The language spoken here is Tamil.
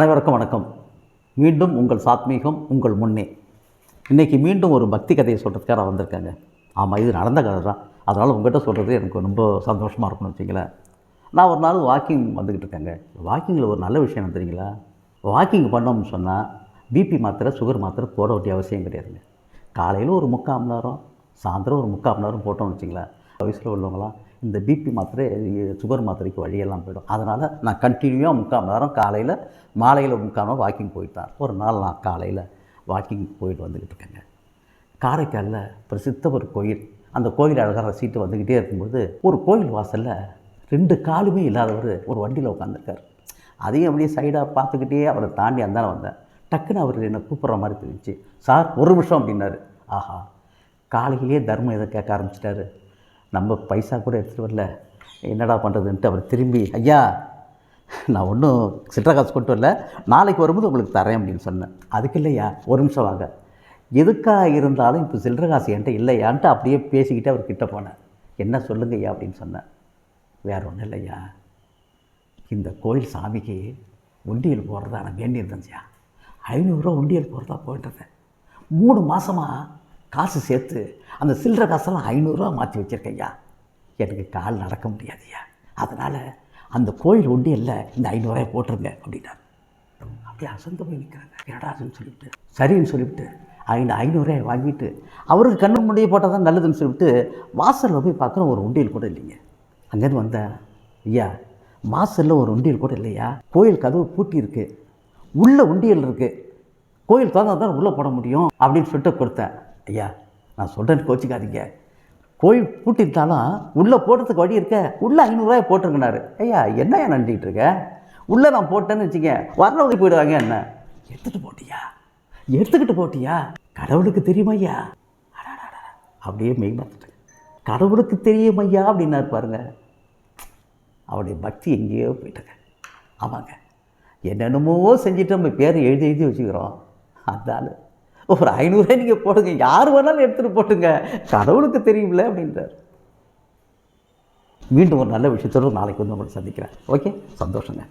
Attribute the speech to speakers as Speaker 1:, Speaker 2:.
Speaker 1: அனைவருக்கும் வணக்கம். மீண்டும் உங்கள் சாத்மீகம் உங்கள் முன்னே. இன்றைக்கி மீண்டும் ஒரு பக்தி கதையை சொல்கிறதுக்காக வந்திருக்காங்க. ஆமாம், இது நடந்த கதை தான். அதனால் உங்கள்கிட்ட சொல்கிறது எனக்கு ரொம்ப சந்தோஷமாக இருக்கும்னு வச்சிங்களேன். நான் ஒரு நாள் வாக்கிங் வந்துக்கிட்டு இருக்கேங்க. வாக்கிங்கில் ஒரு நல்ல விஷயம் என்ன தெரியுங்களா? வாக்கிங் பண்ணோம்னு சொன்னால் பிபி மாத்திரை, சுகர் மாத்திரை போட வேண்டிய அவசியம் கிடையாதுங்க. காலையில் ஒரு 3/4 மணி நேரம், சாயந்தரம் ஒரு 3/4 மணி நேரம் போட்டோம்னு வச்சிங்களேன், வயசில் உள்ளவங்களாம் இந்த பிபி மாத்திரை, சுகர் மாத்திரைக்கு வழியெல்லாம் போயிடும். அதனால் நான் கண்டினியூவாக 3/4 மணி நேரம் காலையில், மாலையில் 3/4 மணி நேரம் வாக்கிங் போயிட்டார். ஒரு நாள் நான் காலையில் வாக்கிங் போயிட்டு வந்துக்கிட்டு இருக்கேங்க. காரைக்காலில் பிரசித்த ஒரு கோயில். அந்த கோயில் அழகாக ரசிட்டு வந்துக்கிட்டே இருக்கும்போது ஒரு கோயில் வாசலில் 2 காலுமே இல்லாதவர் ஒரு வண்டியில் உட்காந்துருக்கார். அதையும் அப்படியே சைடாக பார்த்துக்கிட்டே அவரை தாண்டி அந்தான வந்தேன். டக்குன்னு அவர் என்னை கூப்பிட்ற மாதிரி தெரிஞ்சிச்சு. சார் ஒரு நிமிஷம் அப்படின்னாரு. ஆஹா, காலையிலேயே தர்மம் எதை கேட்க ஆரம்பிச்சிட்டாரு. நம்ம பைசா கூட எடுத்துகிட்டு வரல, என்னடா பண்ணுறதுன்ட்டு அவர் திரும்பி, ஐயா நான் ஒன்றும் சில்லறை காசு கொண்டு வரல, நாளைக்கு வரும்போது உங்களுக்கு தரேன் அப்படின்னு சொன்னேன். அதுக்கு இல்லையா, ஒரு நிமிஷம் வாங்க, எதுக்காக இருந்தாலும் இப்போ சில்லறை காசு என்கிட்ட இல்லையான்ட்டு அப்படியே பேசிக்கிட்டு அவர் கிட்டே போனேன். என்ன சொல்லுங்க ஐயா அப்படின்னு சொன்னேன். வேறு ஒன்றும் இல்லையா, இந்த கோயில் சாமிக்கு உண்டியல் போடுறதா நான் வேண்டியிருந்தேன்யா. 500 ரூபா உண்டியல் போடுறதா போயிட்டுருந்தேன். 3 மாதமாக காசு சேர்த்து அந்த சில்லறை காசெல்லாம் 500 ரூபா மாற்றி வச்சுருக்கையா. எனக்கு கால் நடக்க முடியாதுயா, அதனால் அந்த கோயில் உண்டியல்ல இந்த 500 ரூபாய் போட்டுருங்க அப்படின்னாரு. அப்படியே அசந்து போய் நிற்கிறாங்க. என்னடாதுன்னு சொல்லிவிட்டு சரின்னு சொல்லிவிட்டு 500 ரூபாய் வாங்கிட்டு அவருக்கு கண்ணு முடிய போட்டால் தான் நல்லதுன்னு சொல்லிவிட்டு வாசலில் போய் பார்க்குறோம், ஒரு உண்டியல் கூட இல்லைங்க. அங்கேருந்து வந்தேன். ஐயா, வாசலில் ஒரு உண்டியல் கூட இல்லையா, கோயில் கதவு பூட்டி இருக்குது, உள்ளே உண்டியல் இருக்குது, கோயில் திறந்தா தான் உள்ளே போட முடியும் அப்படின்னு சொல்லிட்டு கொடுத்தேன். ஐயா நான் சொல்கிறேன்னு கோச்சிக்காதீங்க, கோயில் பூட்டிட்டாலும் உள்ளே போடுறதுக்கு வழி இருக்க, உள்ளே 500 ரூபாய் போட்டிருக்கனாரு. ஐயா என்னையா நினச்சிக்கிட்டு இருக்க, உள்ளே நான் போட்டேன்னு வச்சுக்க வர்றவங்க போயிடுவாங்க. என்ன எடுத்துக்கிட்டு போட்டியா, கடவுளுக்கு தெரியுமா ஐயா? அப்படியே மெய் பார்த்துட்டேன். கடவுளுக்கு தெரியும் ஐயா அப்படின்னா பாருங்க, அவருடைய பக்தி எங்கேயோ போயிட்டுங்க. ஆமாங்க, என்னென்னமோ செஞ்சுட்டு நம்ம பேரை எழுதி வச்சுக்கிறோம். அதனால் ஒரு 500 ரூபாய் நீங்கள் போடுங்க, யார் வேணாலும் எடுத்துகிட்டு போட்டுங்க, கடவுளுக்கு தெரியும்ல அப்படின்றார். மீண்டும் ஒரு நல்ல விஷயத்தோடு நாளைக்கு வந்து உங்களை சந்திக்கிறேன். ஓகே, சந்தோஷங்க.